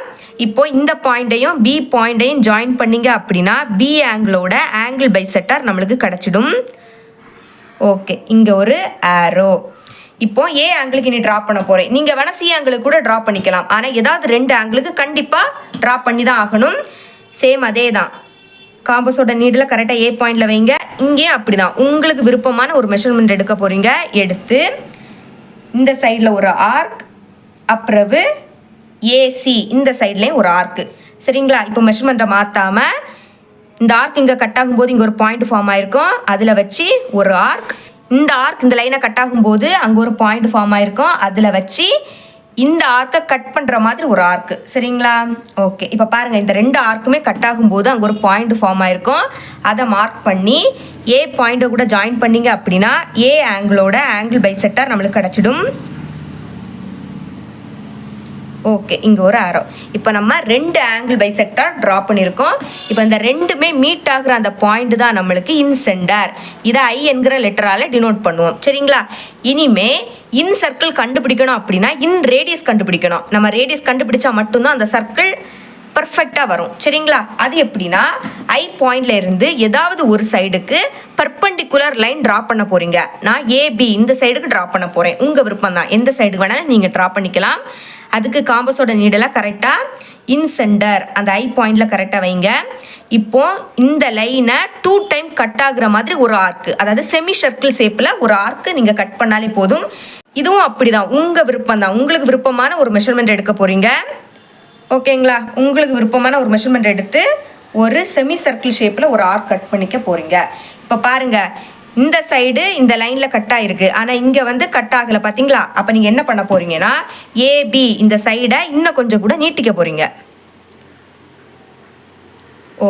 இப்போ இந்த பாயிண்ட்டையும் பி பாயிண்ட்டையும் ஜாயின் பண்ணிங்க அப்படின்னா பி ஆங்கிளோட ஆங்கிள் பைசெக்டார் நம்மளுக்கு கிடச்சிடும். ஓகே, இங்கே ஒரு ஆரோ. இப்போ ஏ ஆங்கிளுக்கு இனி ட்ரா பண்ண போகிறேன். நீங்கள் வேணால் சி ஆங்கிளுக்கு கூட ட்ரா பண்ணிக்கலாம். ஆனால் ஏதாவது ரெண்டு ஆங்கிளுக்கு கண்டிப்பாக ட்ரா பண்ணி தான் ஆகணும். சேம் அதே தான், காம்பஸோட நீடில் கரெக்டாக ஏ பாயிண்டில் வைங்க. இங்கேயும் அப்படி தான், உங்களுக்கு விருப்பமான ஒரு மெஷர்மெண்ட் எடுக்க போகிறீங்க. எடுத்து இந்த சைடில் ஒரு ஆர்க், அப்புறவு ஏசி இந்த சைட்லேயும் ஒரு ஆர்க்கு. சரிங்களா? இப்போ மெஷர்மெண்ட்டை மாற்றாமல் இந்த ஆர்க் இங்கே கட் ஆகும்போது இங்கே ஒரு பாயிண்ட் ஃபார்ம் ஆகிருக்கும். அதில் வச்சு ஒரு ஆர்க், இந்த ஆர்க் இந்த லைனை கட் ஆகும்போது அங்கே ஒரு பாயிண்ட் ஃபார்ம் ஆகிருக்கும். அதில் வச்சு இந்த ஆர்க்கை கட் பண்ணுற மாதிரி ஒரு ஆர்க்கு. சரிங்களா? ஓகே, இப்போ பாருங்கள், இந்த ரெண்டு ஆர்க்குமே கட் ஆகும்போது அங்கே ஒரு பாயிண்ட் ஃபார்ம் ஆகிருக்கும். அதை மார்க் பண்ணி ஏ பாயிண்ட்டை கூட ஜாயின் பண்ணிங்க அப்படின்னா ஏ ஆங்கிளோட ஆங்கிள் பைசெக்டார் நம்மளுக்கு கிடச்சிடும். ஓகே, இங்கே ஒரு ஆரோ. இப்போ நம்ம ரெண்டு ஆங்கிள் பைசெக்டார் ட்ரா பண்ணியிருக்கோம். இப்போ இந்த ரெண்டுமே மீட் ஆகுற அந்த பாயிண்ட் தான் நம்மளுக்கு இன்சென்டர். இதை ஐ என்கிற லெட்டரால் டினோட் பண்ணுவோம். சரிங்களா? இனிமே இன் சர்க்கிள் கண்டுபிடிக்கணும் அப்படின்னா இன் ரேடியஸ் கண்டுபிடிக்கணும். நம்ம ரேடியஸ் கண்டுபிடிச்சா மட்டும்தான் அந்த சர்க்கிள் பர்ஃபெக்டாக வரும். சரிங்களா? அது எப்படின்னா ஐ பாயிண்ட்ல இருந்து ஏதாவது ஒரு சைடுக்கு பர்பண்டிகுலர் லைன் ட்ரா பண்ண போகிறீங்க. நான் ஏபி இந்த சைடுக்கு ட்ரா பண்ண போகிறேன். உங்கள் விருப்பம் தான், எந்த சைடு வேணாலும் நீங்கள் ட்ரா பண்ணிக்கலாம். அதுக்கு காம்பஸோட நீடெல்லாம் கரெக்டாக இன்சென்டர் அந்த ஐ பாயிண்டில் கரெக்டாக வைங்க. இப்போ இந்த லைனை 2 டைம் கட் ஆகுற மாதிரி ஒரு ஆர்க்கு, அதாவது செமி சர்க்கிள் ஷேப்பில் ஒரு ஆர்க்கு நீங்கள் கட் பண்ணாலே போதும். இதுவும் அப்படி தான், உங்கள் விருப்பம் தான். உங்களுக்கு விருப்பமான ஒரு மெஷர்மெண்ட் எடுக்க போகிறீங்க. ஓகேங்களா? உங்களுக்கு விருப்பமான ஒரு மெஷர்மெண்ட் எடுத்து ஒரு செமி சர்க்கிள் ஷேப்பில் ஒரு ஆர்க் கட் பண்ணிக்க போகிறீங்க. இப்போ பாருங்கள், இந்த சைடு இந்த லைனில் கட் ஆகிருக்கு, ஆனால் இங்கே வந்து கட் ஆகலை. பார்த்தீங்களா? அப்போ நீங்கள் என்ன பண்ண போகிறீங்கன்னா ஏபி இந்த சைடை இன்னும் கொஞ்சம் கூட நீட்டிக்க போகிறீங்க.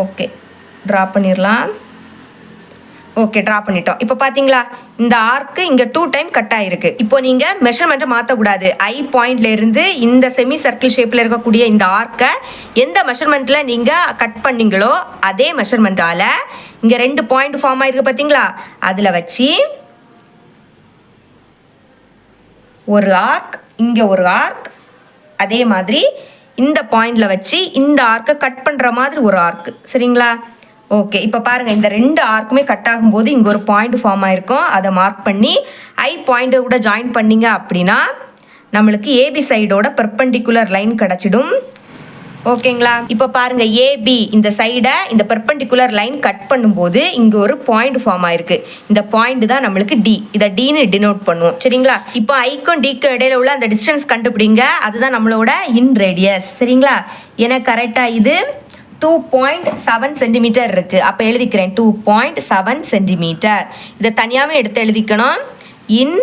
ஓகே, ட்ரா பண்ணிடலாம். ஓகே, ட்ரா பண்ணிட்டோம். இப்போ பார்த்தீங்களா, இந்த ஆர்க்கு இங்கே 2 டைம் கட் ஆகிருக்கு. இப்போ நீங்கள் மெஷர்மெண்ட்டை மாற்றக்கூடாது. ஐ பாயிண்ட்ல இருந்து இந்த செமி சர்க்கிள் ஷேப்பில் இருக்கக்கூடிய இந்த ஆர்க்கை எந்த மெஷர்மெண்ட்டில் நீங்கள் கட் பண்ணீங்களோ அதே மெஷர்மெண்ட்டால் இங்கே 2 பாயிண்ட் ஃபார்ம் ஆகிருக்கு. பார்த்தீங்களா? அதில் வச்சு ஒரு ஆர்க், இங்கே ஒரு ஆர்க், அதே மாதிரி இந்த பாயிண்டில் வச்சு இந்த ஆர்க்கை கட் பண்ணுற மாதிரி ஒரு ஆர்க்கு. சரிங்களா? ஓகே, இப்போ பாருங்கள், இந்த ரெண்டு ஆர்க்குமே கட் ஆகும்போது இங்கே ஒரு பாயிண்ட் ஃபார்ம் ஆகிருக்கும். அதை மார்க் பண்ணி ஐ பாயிண்ட்டை கூட ஜாயின் பண்ணிங்க அப்படின்னா நம்மளுக்கு ஏபி சைடோட பெர்பெண்டிகுலர் லைன் கிடச்சிடும். ஓகேங்களா? இப்போ பாருங்கள், ஏபி இந்த சைடை இந்த பெர்பெண்டிகுலர் லைன் கட் பண்ணும்போது இங்கே ஒரு பாயிண்ட் ஃபார்ம் ஆயிருக்கு. இந்த பாயிண்ட் தான் நம்மளுக்கு டி. இதை டின்னு டினோட் பண்ணுவோம். சரிங்களா? இப்போ ஐக்கும் டிக்கும் இடையில உள்ள அந்த டிஸ்டன்ஸ் கண்டுபிடிங்க. அதுதான் நம்மளோட இன் ரேடியஸ். சரிங்களா? எனக்கு கரெக்டாக இது 2.7 சென்டிமீட்டர் இருக்குது. அப்போ எழுதிக்கிறேன் 2.7 சென்டிமீட்டர். இதை தனியாகவே எடுத்து எழுதிக்கணும். இன்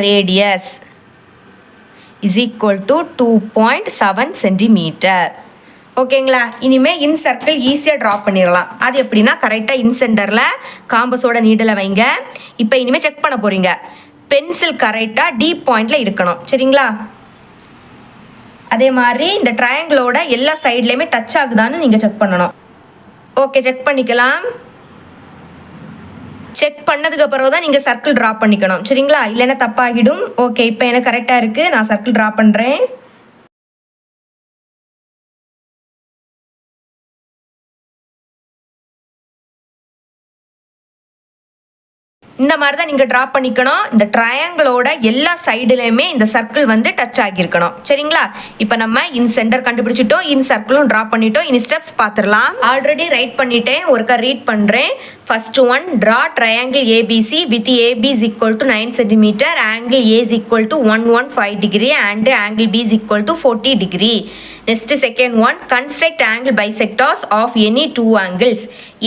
radius is equal to 2.7 centimetre. ஓகேங்களா? இனிமேல் இன் சர்க்கிள் ஈஸியாக ட்ரா பண்ணிடலாம். அது எப்படின்னா கரெக்டாக இன் சென்டரில் காம்பஸோட நீடில் வைங்க. இப்போ இனிமேல் செக் பண்ண போகிறீங்க, பென்சில் கரெக்டாக டி பாயிண்டில் இருக்கணும். சரிங்களா? அதே மாதிரி இந்த ட்ரையாங்கிளோட எல்லா சைட்லேயுமே டச் ஆகுதான்னு நீங்கள் செக் பண்ணணும். ஓகே, செக் பண்ணிக்கலாம். செக் பண்ணதுக்கு அப்புறம் தான் நீங்கள் சர்க்கிள் ட்ரா பண்ணிக்கணும். சரிங்களா? இல்லைன்னா தப்பாகிடும். ஓகே, இப்போ எனக்கு கரெக்டாக இருக்குது. நான் சர்க்கிள் ட்ரா பண்ணுறேன். இந்த மாதிரி தான் நீங்கள் ட்ரா பண்ணிக்கணும். இந்த ட்ரையாங்கிளோட எல்லா சைடுலையுமே இந்த சர்க்கிள் வந்து டச் ஆகியிருக்கணும். சரிங்களா? இப்போ நம்ம இன் சென்டர் கண்டுபிடிச்சிட்டோம், இன் சர்க்கிளும் ட்ரா பண்ணிட்டோம். இனி ஸ்டெப்ஸ் பார்த்துடலாம். ஆல்ரெடி ரைட் பண்ணிட்டேன், ஒருக்கா ரீட் பண்ணுறேன். First one, draw triangle ABC with AB is equal to 9 centimetre, angle A is equal to 115 degree and angle B is equal to 40 degree. Next, second one, construct angle bisectors of any two angles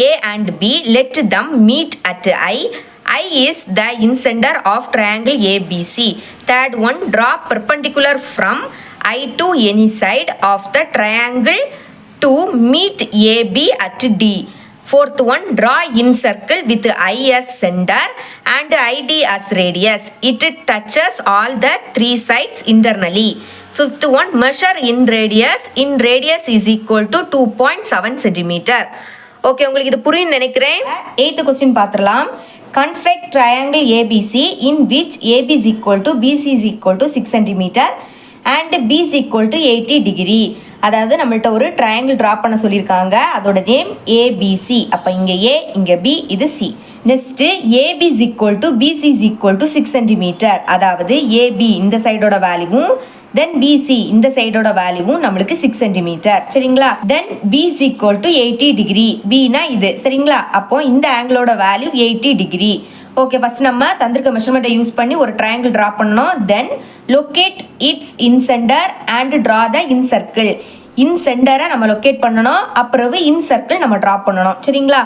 A and B. Let them meet at I. I is the incenter of triangle ABC. Third one, draw perpendicular from I to any side of the triangle to meet AB at D. Fourth one, draw in circle with I as center and ID as radius. It touches all the three sides internally. Fifth one, measure in radius. In radius is equal to 2.7 centimeter. Okay, உங்களுக்கு இது புரியும் நினைக்கிறேன். 8th question பார்த்துடலாம். Construct triangle ABC in which AB is equal to BC is equal to 6 centimeter and B is equal to 80 degree. அதாவது நம்மள்ட்ட ஒரு triangle draw பண்ண சொல்லியிருக்காங்க. அதோட நேம் ஏபிசி. அப்போ இங்கே ஏ, இங்கே பி, இது C. Next AB is equal to BC is equal to 6 centimetre. அதாவது ஏபி இந்த சைடோட வேல்யூவும் தென் பிசி இந்த சைடோட வேல்யூவும் நம்மளுக்கு 6 சென்டிமீட்டர். சரிங்களா? Then B is equal to 80 degree. பினா இது. சரிங்களா? அப்போ இந்த ஆங்கிளோட வேல்யூ 80 டிகிரி. ஓகே, ஃபர்ஸ்ட் நம்ம தந்திருக்க மெஷர்மெண்ட்டை யூஸ் பண்ணி ஒரு ட்ரையாங்கிள் ட்ரா பண்ணணும். Then locate its incentre and draw the incircle. இன் சென்டரை நம்ம லொக்கேட் பண்ணணும், அப்புறம் இன் சர்க்கிள் நம்ம ட்ரா பண்ணணும். சரிங்களா?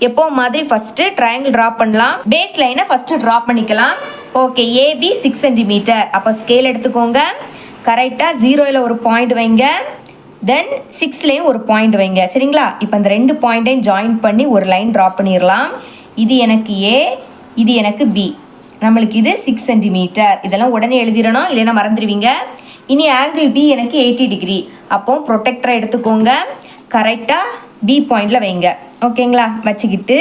எப்போ மாதிரி ஃபர்ஸ்ட் ட்ரையாங்கிள் ட்ரா பண்ணலாம். பேஸ் லைனை ஃபர்ஸ்ட் ட்ரா பண்ணிக்கலாம். Okay, AB 6 centimetre. அப்போ ஸ்கேல் எடுத்துக்கோங்க. கரெக்டாக 0ல் ஒரு பாயிண்ட் வைங்க, தென் 6லேயும் ஒரு பாயிண்ட் வைங்க. சரிங்களா? இப்போ அந்த 2 பாயிண்ட்டையும் ஜாயின் பண்ணி ஒரு லைன் ட்ரா பண்ணிடலாம். இது எனக்கு ஏ, இது எனக்கு பி. நம்மளுக்கு இது 6 சென்டிமீட்டர். இதெல்லாம் உடனே எழுதிடணும், இல்லைன்னா மறந்துடுவீங்க. இனி ஆங்கிள் பி எனக்கு 80 டிகிரி. அப்போ ப்ரொடெக்டரை எடுத்துக்கோங்க, கரெக்டாக பி பாயிண்டில் வைங்க. ஓகேங்களா? வச்சுக்கிட்டு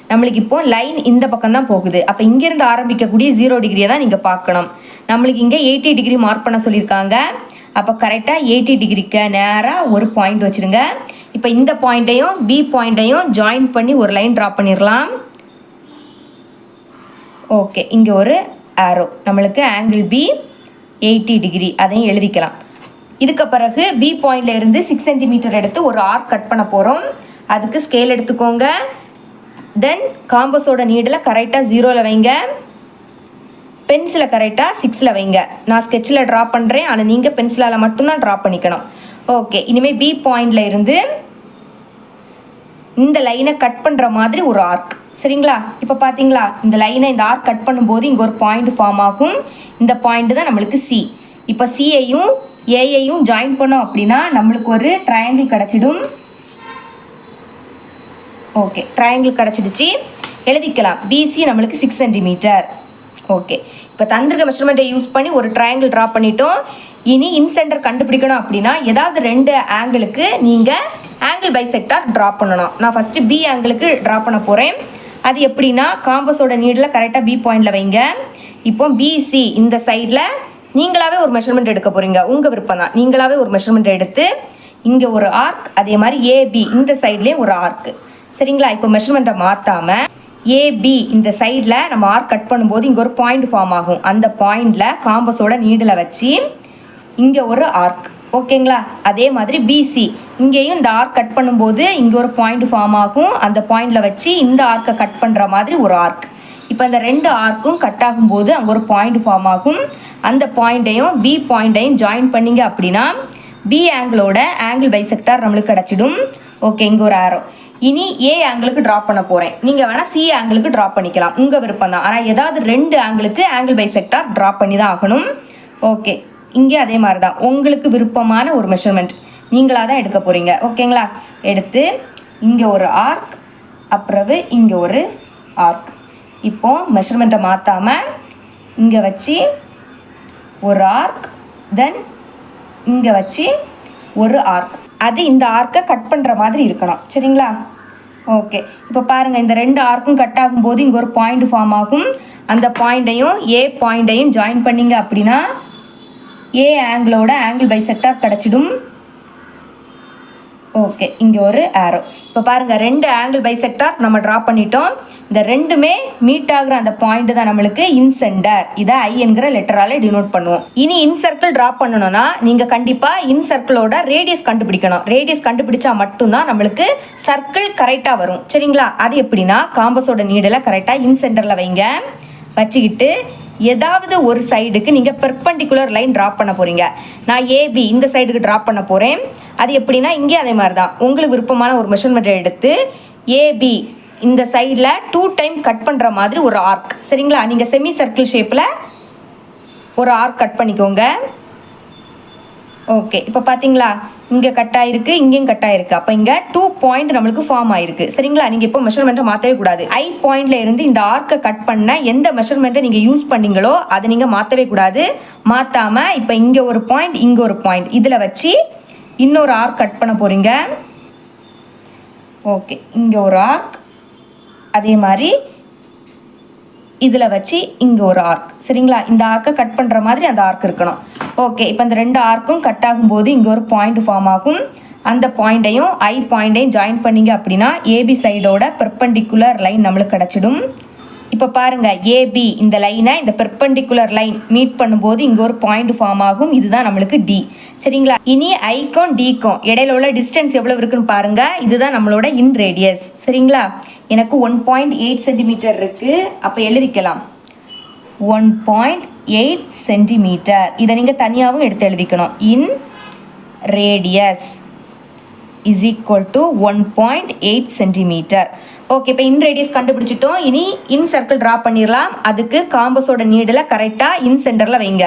நம்மளுக்கு இப்போ லைன் இந்த பக்கம் தான் போகுது. அப்போ இங்கேருந்து ஆரம்பிக்கக்கூடிய 0 டிகிரியை தான் நீங்கள் பார்க்கணும். நம்மளுக்கு இங்கே 80 டிகிரி மார்க் பண்ண சொல்லியிருக்காங்க. அப்போ கரெக்டாக 80 டிகிரிக்கு நேராக ஒரு பாயிண்ட் வச்சுருங்க. இப்போ இந்த பாயிண்ட்டையும் பி பாயிண்ட்டையும் ஜாயின் பண்ணி ஒரு லைன் ட்ரா பண்ணிடலாம். ஓகே, இங்கே ஒரு ஆரோ. நம்மளுக்கு ஆங்கிள் பி 80 டிகிரி, அதையும் எழுதிக்கலாம். இதுக்கு பிறகு பி பாயிண்ட்ல இருந்து 6 சென்டிமீட்டர் எடுத்து ஒரு ஆர்க் கட் பண்ண போகிறோம். அதுக்கு ஸ்கேல் எடுத்துக்கோங்க. தென் காம்பஸோட நீடில் கரெக்டாக 0ல் வைங்க, பென்சிலை கரெக்டாக 6ல் வைங்க. நான் ஸ்கெட்சில் ட்ரா பண்ணுறேன், ஆனால் நீங்கள் பென்சிலால் மட்டும்தான் ட்ரா பண்ணிக்கணும். ஓகே, இனிமேல் பி பாயிண்ட்ல இருந்து இந்த லைனை கட் பண்ணுற மாதிரி ஒரு ஆர்க். சரிங்களா? இப்போ பார்த்தீங்களா, இந்த லைனை இந்த ஆர்க் கட் பண்ணும்போது இங்கே ஒரு பாயிண்ட் ஃபார்ம் ஆகும். இந்த பாயிண்ட் தான் நம்மளுக்கு சி. இப்போ சியையும் ஏயையும் ஜாயின் பண்ணோம் அப்படின்னா நம்மளுக்கு ஒரு ட்ரையாங்கிள் கிடச்சிடும். ஓகே, ட்ரையாங்கிள் கிடச்சிடுச்சு, எழுதிக்கலாம். பிசி நம்மளுக்கு 6 சென்டிமீட்டர். ஓகே, இப்போ தந்திருக்க மெஷர்மெண்ட்டை யூஸ் பண்ணி ஒரு ட்ரையாங்கிள் ட்ரா பண்ணிட்டோம். இனி இன்சென்டர் கண்டுபிடிக்கணும் அப்படின்னா ஏதாவது 2 ஆங்கிளுக்கு நீங்கள் ஆங்கிள் பைசெக்டார் ட்ரா பண்ணணும். நான் ஃபஸ்ட்டு பி ஆங்கிளுக்கு ட்ரா பண்ண போகிறேன். அது எப்படின்னா காம்பஸோட நீடில் கரெக்டாக பி பாயிண்டில் வைங்க. இப்போ பிசி இந்த சைடில் நீங்களாகவே ஒரு மெஷர்மெண்ட் எடுக்க போகிறீங்க, உங்கள் விருப்பம் தான். நீங்களாகவே ஒரு மெஷர்மெண்ட் எடுத்து இங்கே ஒரு ஆர்க், அதே மாதிரி ஏபி இந்த சைட்லேயே ஒரு ஆர்க்கு. சரிங்களா? இப்போ மெஷர்மெண்ட்டை மாற்றாமல் ஏபி இந்த சைடில் நம்ம ஆர்க் கட் பண்ணும்போது இங்கே ஒரு பாயிண்ட் ஃபார்ம் ஆகும். அந்த பாயிண்டில் காம்பஸோட நீடில் வச்சு இங்கே ஒரு ஆர்க். ஓகேங்களா? அதே மாதிரி பிசி இங்கேயும் இந்த ஆர்க் கட் பண்ணும்போது இங்கே ஒரு பாயிண்ட் ஃபார்ம் ஆகும். அந்த பாயிண்டில் வச்சு இந்த ஆர்க்கை கட் பண்ணுற மாதிரி ஒரு ஆர்க். இப்போ இந்த 2 ஆர்க்கும் கட் ஆகும்போது அங்கே ஒரு பாயிண்ட் ஃபார்ம் ஆகும். அந்த பாயிண்ட்டையும் பி பாயிண்ட்டையும் ஜாயின் பண்ணிங்க அப்படின்னா பி ஆங்கிளோட ஆங்கிள் பைசெக்டார் நம்மளுக்கு கிடச்சிடும். ஓகே, இங்கே ஒரு ஆரோ. இனி ஏ ஆங்கிளுக்கு ட்ரா பண்ண போகிறேன். நீங்கள் வேணால் சி ஆங்கிளுக்கு ட்ரா பண்ணிக்கலாம், உங்கள் விருப்பம் தான். ஆனால் ஏதாவது 2 ஆங்கிளுக்கு ஆங்கிள் பைசெக்டார் ட்ரா பண்ணி தான் ஆகணும். ஓகே, இங்கே அதே மாதிரி தான் உங்களுக்கு விருப்பமான ஒரு மெஷர்மெண்ட் நீங்களாக தான் எடுக்க போகிறீங்க. ஓகேங்களா? எடுத்து இங்கே ஒரு ஆர்க், அப்புறம் இங்கே ஒரு ஆர்க். இப்போது மெஷர்மெண்ட்டை மாற்றாமல் இங்கே வச்சு ஒரு ஆர்க், தென் இங்கே வச்சு ஒரு ஆர்க். அது இந்த ஆர்க்கை கட் பண்ணுற மாதிரி இருக்கணும். சரிங்களா? ஓகே, இப்போ பாருங்கள், இந்த 2 ஆர்க்கும் கட் ஆகும்போது இங்கே ஒரு பாயிண்ட் ஃபார்ம் ஆகும். அந்த பாயிண்ட்டையும் ஏ பாயிண்ட்டையும் ஜாயின் பண்ணிங்க அப்படின்னா ஏ ஆங்கிளோட ஆங்கிள் பைசெக்டார் கிடச்சிடும். ஓகே, இங்கே ஒரு ஆரோ. இப்போ பாருங்கள், 2 ஆங்கிள் பைசெக்டார் நம்ம ட்ரா பண்ணிட்டோம். இந்த 2மே மீட் ஆகுற அந்த பாயிண்ட் தான் நம்மளுக்கு இன்சென்டர். இதை ஐ என்கிற லெட்டரால் டினோட் பண்ணுவோம். இனி இன் சர்க்கிள் ட்ரா பண்ணணும்னா நீங்கள் கண்டிப்பாக இன் சர்க்கிளோட ரேடியஸ் கண்டுபிடிக்கணும். ரேடியஸ் கண்டுபிடிச்சா மட்டும்தான் நம்மளுக்கு சர்க்கிள் கரெக்டாக வரும். சரிங்களா? அது எப்படின்னா காம்பஸோட நீடில் கரெக்டாக இன் சென்டரில் வைங்க. வச்சுக்கிட்டு ஏதாவது ஒரு சைடுக்கு நீங்கள் பெர்பெண்டிகுலர் லைன் ட்ரா பண்ண போகிறீங்க. நான் ஏபி இந்த சைடுக்கு ட்ரா பண்ண போகிறேன். அது எப்படின்னா இங்கே அதே மாதிரி தான் உங்களுக்கு விருப்பமான ஒரு மெஷர்மெண்ட்டை எடுத்து ஏபி இந்த சைடில் 2 டைம் கட் பண்ணுற மாதிரி ஒரு ஆர்க். சரிங்களா? நீங்கள் செமி சர்க்கிள் ஷேப்பில் ஒரு ஆர்க் கட் பண்ணிக்கோங்க. ஓகே, இப்போ பார்த்தீங்களா இங்கே கட் ஆயிருக்கு, இங்கேயும் கட் ஆயிருக்கு. அப்போ இங்கே 2 பாயிண்ட் நம்மளுக்கு ஃபார்ம் ஆயிருக்கு. சரிங்களா? நீங்கள் இப்போ மெஷர்மெண்ட்டை மாற்றவே கூடாது. ஐ பாயிண்ட்ல இருந்து இந்த ஆர்க்கை கட் பண்ண எந்த மெஷர்மெண்ட்டை நீங்கள் யூஸ் பண்ணீங்களோ அதை நீங்கள் மாற்றவே கூடாது. மாற்றாமல் இப்போ இங்கே ஒரு பாயிண்ட், இங்கே ஒரு பாயிண்ட், இதில் வச்சு இன்னொரு ஆர்க் கட் பண்ண போகிறீங்க. ஓகே, இங்கே ஒரு ஆர்க், அதே மாதிரி இதில் வச்சு இங்கே ஒரு ஆர்க். சரிங்களா? இந்த ஆர்க்கை கட் பண்ணுற மாதிரி அந்த ஆர்க் இருக்கணும். ஓகே, இப்போ இந்த 2 ஆர்க்கும் கட் ஆகும்போது இங்கே ஒரு பாயிண்ட் ஃபார்ம் ஆகும். அந்த பாயிண்ட்டையும் ஐ பாயிண்ட்டையும் ஜாயின் பண்ணிங்க அப்படின்னா ஏபி சைடோட பெர்பெண்டிகுலர் லைன் நம்மளுக்கு கிடச்சிடும். இப்போ பாருங்கள், ஏபி இந்த லைனை இந்த பெர்பெண்டிகுலர் லைன் மீட் பண்ணும்போது இங்கே ஒரு பாயிண்ட் ஃபார்ம் ஆகும். இதுதான் நம்மளுக்கு டி. சரிங்களா? இனி ஐக்கும் டிக்கும் இடையில உள்ள டிஸ்டன்ஸ் எவ்வளோ இருக்குன்னு பாருங்கள். இதுதான் நம்மளோட இன் ரேடியஸ். சரிங்களா? எனக்கு 1.8 சென்டிமீட்டர் இருக்குது. அப்போ எழுதிக்கலாம் 1.8 சென்டிமீட்டர். இதை நீங்கள் தனியாகவும் எடுத்து எழுதிக்கணும். இன் radius is equal to 1.8 centimetre. Okay, இப்போ இன் ரேடியஸ் கண்டுபிடிச்சிட்டோம். இனி இன் சர்க்கிள் ட்ரா பண்ணிடலாம். அதுக்கு காம்பஸோட நீடில் கரெக்டாக இன் சென்டரில் வைங்க.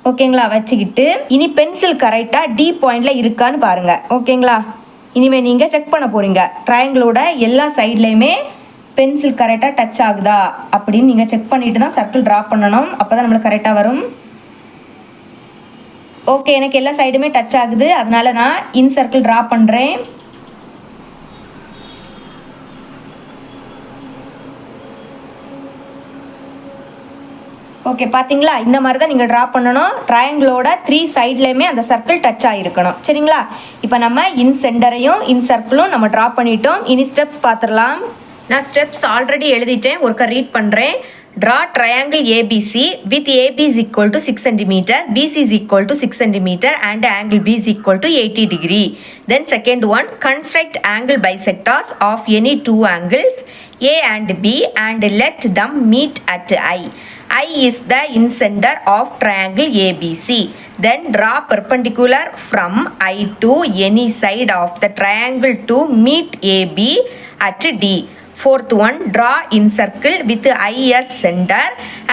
ஓகேங்களா? வச்சுக்கிட்டு இனி பென்சில் கரெக்டாக டி பாயிண்டில் இருக்கான்னு பாருங்கள். ஓகேங்களா? இனிமேல் நீங்கள் செக் பண்ண போகிறீங்க ட்ரையாங்கிளோட எல்லா சைட்லேயுமே பென்சில் கரெக்டாக டச் ஆகுதா அப்படின்னு நீங்கள் செக் பண்ணிட்டு தான் சர்க்கிள் ட்ரா பண்ணணும். அப்போ தான் நம்மளுக்கு கரெக்டாக வரும். ஓகே, எனக்கு எல்லா சைடுமே டச் ஆகுது. அதனால நான் இன் சர்க்கிள் ட்ரா பண்ணுறேன். ஓகே, பார்த்தீங்களா? இந்த மாதிரி தான் நீங்கள் ட்ரா பண்ணணும். ட்ரையாங்கிளோட 3 சைட்லேயுமே அந்த சர்க்கிள் டச் ஆகிருக்கணும். சரிங்களா? இப்போ நம்ம இன் சென்டரையும் இன் சர்க்கிளும் நம்ம ட்ரா பண்ணிட்டோம். இனி ஸ்டெப்ஸ் பார்த்துடலாம். நான் ஸ்டெப்ஸ் ஆல்ரெடி எழுதிட்டேன், ஒருக்கா ரீட் பண்ணுறேன். Draw triangle ABC with AB is equal to 6 centimetre, BC is equal to 6 centimetre and angle B is equal to 80 degree. Then second one, construct angle bisectors of any 2 angles A and B and let them meet at I. I is the incenter of triangle ABC. Then draw perpendicular from I to any side of the triangle to meet AB at D. Fourth one, draw in circle with I as center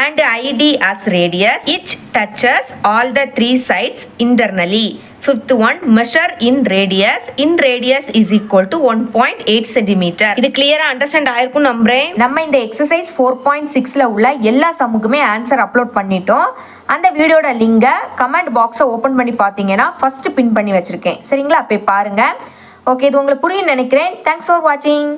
and ID as radius. Each touches all the 3 sides internally. Fifth one, measure in radius. In radius is equal to 1.8 centimeter. இது கிளியரா understand ஆயிருக்கும் நம்புறேன். நம்ம இந்த exercise 4.6ல உள்ள எல்லா சம்முக்குமே answer upload பண்ணிட்டோம். அந்த வீடியோட லிங்கை கமெண்ட் பாக்ஸை ஓப்பன் பண்ணி பார்த்தீங்கன்னா ஃபர்ஸ்ட் பின் பண்ணி வச்சிருக்கேன். சரிங்களா? போய் பாருங்க. ஓகே, இது உங்களுக்கு புரியும் நினைக்கிறேன். தேங்க்ஸ் ஃபார் வாட்சிங்.